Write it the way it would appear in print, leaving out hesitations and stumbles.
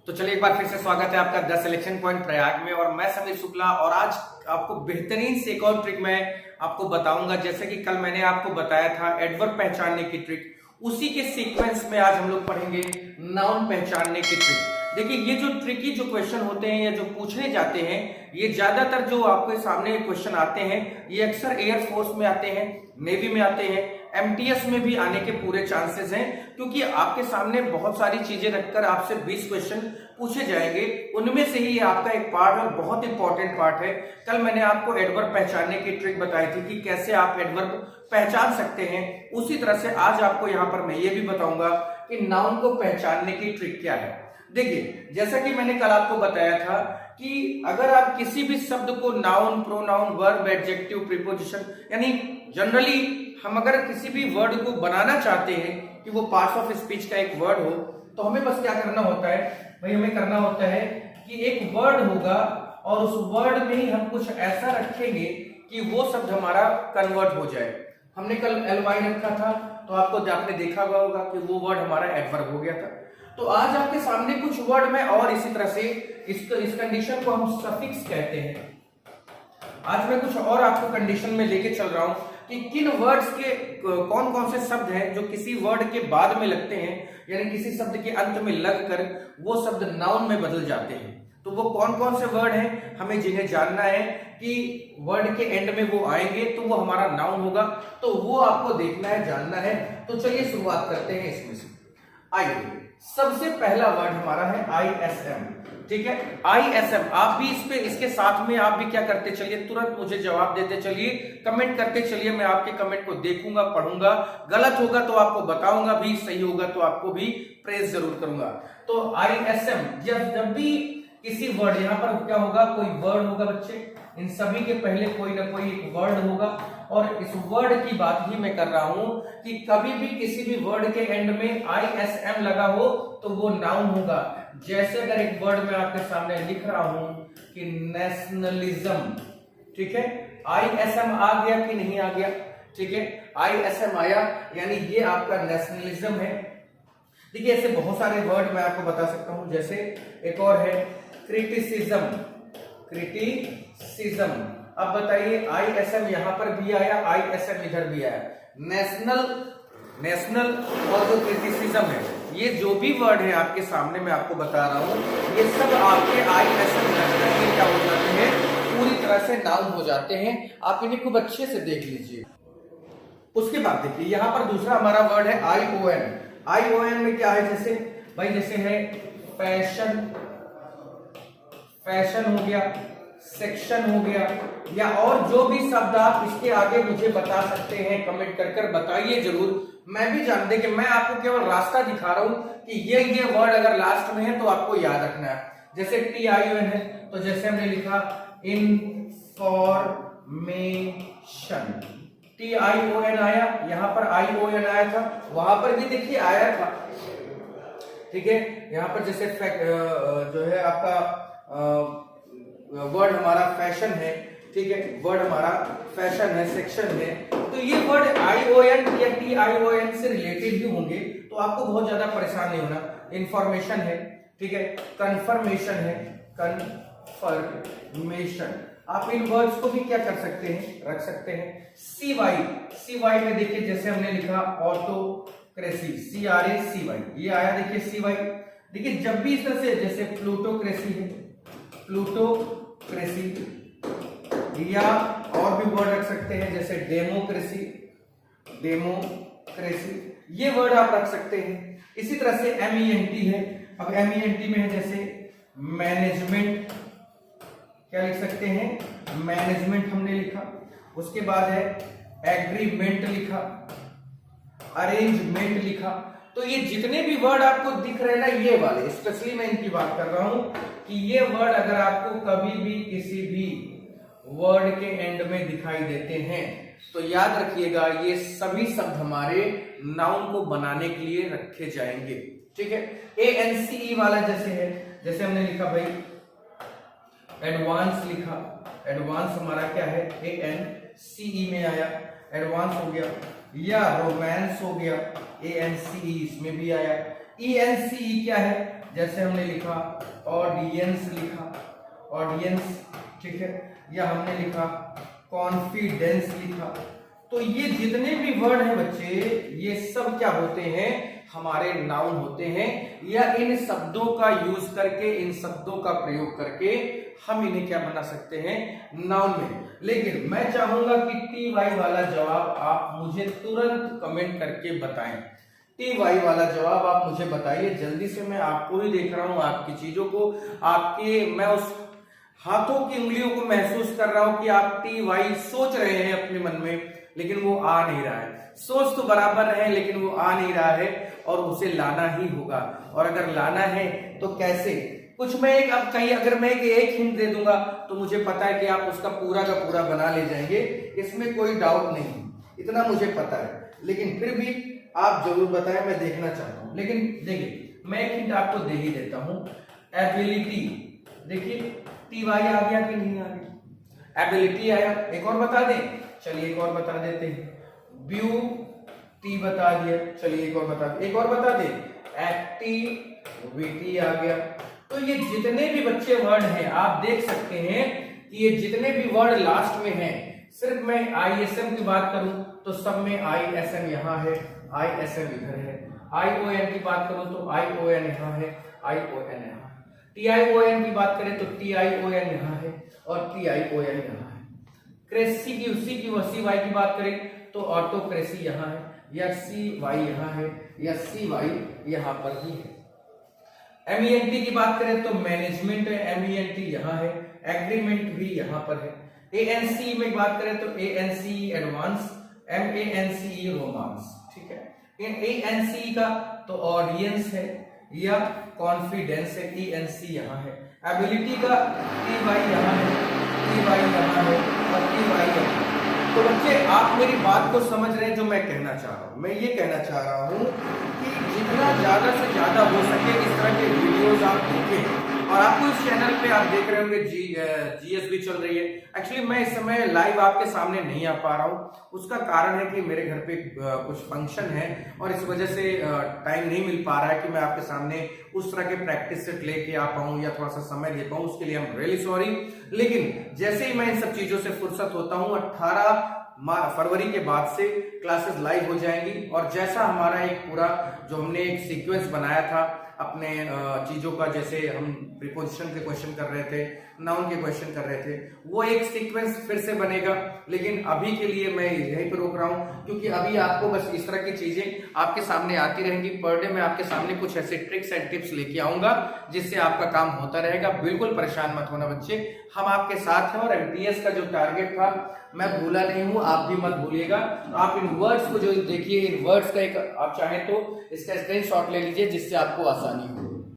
तो चलिए एक बार फिर से स्वागत है आपका द सिलेक्शन पॉइंट प्रयाग में। और मैं समीर शुक्ला और आज आपको बेहतरीन से एक और ट्रिक मैं आपको बताऊंगा। जैसे कि कल मैंने आपको बताया था एडवर्ब पहचानने की ट्रिक, उसी के सीक्वेंस में आज हम लोग पढ़ेंगे नाउन पहचानने की ट्रिक। देखिए ये जो ट्रिकी जो क्वेश्चन होते हैं या जो पूछने जाते हैं, ये ज्यादातर जो आपके सामने क्वेश्चन आते हैं ये अक्सर एयरफोर्स में आते हैं, नेवी में आते हैं, एमटीएस में भी आने के पूरे चांसेस हैं, क्योंकि आपके सामने बहुत सारी चीजें रखकर आपसे 20 क्वेश्चन पूछे जाएंगे। उनमें से ही आपका एक पार्ट और बहुत इंपॉर्टेंट पार्ट है। कल मैंने आपको एडवर्ब पहचानने की ट्रिक बताई थी कि कैसे आप एडवर्ब पहचान सकते हैं। उसी तरह से आज आपको यहाँ पर मैं ये भी बताऊंगा कि नाउन को पहचानने की ट्रिक क्या है। देखिए जैसा कि मैंने कल आपको बताया था कि अगर आप किसी भी शब्द को noun, pronoun, verb, adjective, preposition यानी जनरली हम अगर किसी भी वर्ड को बनाना चाहते हैं कि वो पार्ट्स ऑफ स्पीच का एक वर्ड हो, तो हमें बस क्या करना होता है भाई, हमें करना होता है कि एक वर्ड होगा और उस वर्ड में ही हम कुछ ऐसा रखेंगे कि वो शब्द हमारा कन्वर्ट हो जाए। हमने कल एलवाई रखा था तो आपने देखा होगा कि वो वर्ड हमारा एडवर्ब हो गया था। तो आज आपके सामने कुछ वर्ड में और इसी तरह से इस कंडीशन को हम सफिक्स कहते हैं। आज मैं कुछ और आपको कंडीशन में लेके चल रहा हूं कि किन वर्ड्स के कौन कौन से शब्द हैं जो किसी वर्ड के बाद में लगते हैं, यानी किसी शब्द के अंत में लगकर वो शब्द नाउन में बदल जाते हैं। तो वो कौन कौन से वर्ड हैं हमें जिन्हें जानना है कि वर्ड के एंड में वो आएंगे तो वो हमारा नाउन होगा, तो वो आपको देखना है, जानना है। तो चलिए शुरुआत करते हैं इसमें से। आइए, सबसे पहला वर्ड हमारा है ISM। ठीक है, ISM। आप भी इसके साथ में आप भी क्या करते चलिए, तुरंत मुझे जवाब देते चलिए, कमेंट करते चलिए। मैं आपके कमेंट को देखूंगा, पढ़ूंगा, गलत होगा तो आपको बताऊंगा भी, सही होगा तो आपको भी प्रेज जरूर करूंगा। तो ISM जब भी किसी वर्ड, यहां पर क्या होगा, कोई वर्ड होगा बच्चे, इन सभी के पहले कोई ना कोई एक वर्ड होगा। और इस वर्ड की बात ही मैं कर रहा हूं कि कभी भी किसी भी वर्ड के एंड में ISM लगा हो तो वो नाउन होगा। जैसे अगर एक वर्ड मैं आपके सामने लिख रहा हूं कि नेशनलिज्म, ठीक है, ISM आ गया कि नहीं आ गया? ठीक है, ISM आया यानी ये आपका नेशनलिज्म है। देखिए ऐसे बहुत सारे वर्ड मैं आपको बता सकता हूं, जैसे एक और है क्रिटिसिज्म। क्रिटिसिज्म, अब बताइए ISM यहां पर भी आया, ISM इधर भी आया। नेशनल और जो क्रिटिसिज्म है, ये जो भी वर्ड है आपके सामने मैं आपको बता रहा हूं, ये सब आपके ISM क्या हो जाते हैं, पूरी तरह से नाउन हो जाते हैं। आप इन्हें खूब अच्छे से देख लीजिए। उसके बाद देखिए यहां पर दूसरा हमारा वर्ड है ION। ION में क्या है, जैसे भाई जैसे है फैशन, फैशन हो गया, सेक्शन हो गया, या और जो भी शब्द आप इसके आगे मुझे बता सकते हैं, कमेंट कर बताइए जरूर। मैं भी जान दे कि मैं आपको केवल रास्ता दिखा रहा हूं कि ये वर्ड अगर लास्ट में है तो आपको याद रखना है। जैसे TION है तो जैसे हमने लिखा इंफॉर्मेशन, TION आया, यहां पर ION आया था, वहां पर भी देखिए आया था। ठीक है, यहां पर जैसे जो है आपका वर्ड हमारा फैशन है, ठीक है, वर्ड हमारा फैशन है, सेक्शन है, तो ये वर्ड ION या TION से रिलेटेड ही होंगे, तो आपको बहुत ज्यादा परेशान नहीं होना। इंफॉर्मेशन है, ठीक है, कंफर्मेशन है, कंफर्मेशन। आप इन वर्ड्स को भी क्या कर सकते हैं, रख सकते हैं। CY में देखिए जैसे हमने लिखा ऑटोक्रेसी, CRACY, ये आया देखिए CY। देखिए जब भी इस तरह से, जैसे प्लूटोक्रेसी है, प्लूटोक्रेसी, या और भी वर्ड रख सकते हैं जैसे डेमोक्रेसी, डेमोक्रेसी, ये वर्ड आप रख सकते हैं। इसी तरह से MENT है, अब MENT में है जैसे मैनेजमेंट, क्या लिख सकते हैं, मैनेजमेंट हमने लिखा। उसके बाद है एग्रीमेंट लिखा, अरेंजमेंट लिखा। तो ये जितने भी वर्ड आपको दिख रहे हैं ना, ये वाले स्पेशली मैं इनकी बात कर रहा हूं कि ये वर्ड अगर आपको कभी भी किसी भी वर्ड के एंड में दिखाई देते हैं तो याद रखिएगा ये सभी शब्द हमारे नाउन को बनाने के लिए रखे जाएंगे। ठीक है, ANCE वाला जैसे है, जैसे हमने लिखा भाई एडवांस लिखा, एडवांस हमारा क्या है, ANCE में आया, एडवांस हो गया, या रोमांस हो गया, ANCE इसमें भी आया। ENCE क्या है, जैसे हमने लिखा ऑडियंस, लिखा ऑडियंस, ठीक है, या हमने लिखा कॉन्फिडेंस लिखा। तो ये जितने भी वर्ड हैं बच्चे, ये सब क्या होते हैं, हमारे नाउन होते हैं, या इन शब्दों का यूज करके, इन शब्दों का प्रयोग करके हम इन्हें क्या बना सकते हैं, नाउन में। लेकिन मैं चाहूंगा कि टी वाई वाला जवाब आप मुझे तुरंत कमेंट करके बताएं। टी वाई वाला जवाब आप मुझे बताइए जल्दी से। मैं आपको ही देख रहा हूं, आपकी चीजों को, आपके, मैं उस हाथों की उंगलियों को महसूस कर रहा हूं कि आप टी वाई सोच रहे हैं अपने मन में, लेकिन वो आ नहीं रहा है। सोच तो बराबर है लेकिन वो आ नहीं रहा है, और उसे लाना ही होगा। और अगर लाना है तो कैसे, कुछ मैं एक, अब कहीं अगर मैं एक हिंट दे दूंगा तो मुझे पता है कि आप उसका पूरा का पूरा बना ले जाएंगे, इसमें कोई डाउट नहीं, इतना मुझे पता है। लेकिन फिर भी आप जरूर बताएं, मैं देखना चाहता हूं। लेकिन देखिए, मैं एक हिंट आपको दे ही देता हूं। एबिलिटी, देखिए टी वाई आ गया कि नहीं आ गया, एबिलिटी आया। एक और बता दें, चलिए एक और बता देते हैं। ब्यूटी बता दिया, चलिए एक और बता दें, एक और बता दें, एक्टिविटी आ गया। तो ये जितने भी बच्चे वर्ड हैं, आप देख सकते हैं कि ये जितने भी वर्ड लास्ट में हैं, सिर्फ मैं ISM की बात करूं तो सब में ISM यहाँ है, ISM इधर है। ION की बात करूं तो ION यहाँ है, ION यहाँ है। TION की बात करें तो TION यहाँ है और TION यहाँ है। क्रेसी की, उसी की, CY की बात करें तो ऑटोक्रेसी यहाँ है, या CY यहाँ है, या CY यहाँ पर ही है। MENT की बात करें तो मैनेजमेंट है, MENT यहाँ है, एग्रीमेंट भी यहाँ पर है। ANC में बात करें तो ANC एडवांस, MANCE रोमांस, ठीक है। ANC का तो ऑडियंस है या कॉन्फिडेंस है, TNC यहाँ है। एबिलिटी का TY यहाँ है, TY यहाँ है और TY यहाँ है। तो बच्चे आप मेरी बात को समझ रहे हैं जो मैं कहना चाह रहा हूं। मैं ये कहना चाह रहा हूं कि जितना ज्यादा से ज्यादा हो सके इस तरह के वीडियोस आप देखें। और आपको इस चैनल पे आप देख रहे होंगे GS भी चल रही है। एक्चुअली मैं इस समय लाइव आपके सामने नहीं आ पा रहा हूँ, उसका कारण है कि मेरे घर पे कुछ फंक्शन है और इस वजह से टाइम नहीं मिल पा रहा है कि मैं आपके सामने उस तरह के प्रैक्टिस सेट लेके आ पाऊँ या थोड़ा सा समय दे पाऊँ। उसके लिए आई एम रियली सॉरी। लेकिन जैसे ही मैं इन सब चीजों से फुर्सत होता हूँ, 18 फरवरी के बाद से क्लासेस लाइव हो जाएंगी। और जैसा हमारा एक पूरा जो हमने एक सीक्वेंस बनाया था अपने चीजों का, जैसे हम प्रीपोजिशन के क्वेश्चन कर रहे थे, नाउन के क्वेश्चन कर रहे थे, वो एक सीक्वेंस फिर से बनेगा। लेकिन अभी के लिए मैं यहीं पर रोक रहा हूं क्योंकि अभी आपको बस इस तरह की चीजें आपके सामने आती रहेंगी। पर डे मैं आपके सामने कुछ ऐसे ट्रिक्स एंड टिप्स लेके आऊंगा जिससे आपका काम होता रहेगा। बिल्कुल परेशान मत होना बच्चे, हम आपके साथ हैं। और MTS का जो टारगेट था मैं भूला नहीं हूं, आप भी मत भूलिएगा। आप इन वर्ड्स को जो देखिए, इन वर्ड्स का एक आप चाहें तो इसका स्क्रीनशॉट ले लीजिए जिससे आपको आसानी हो।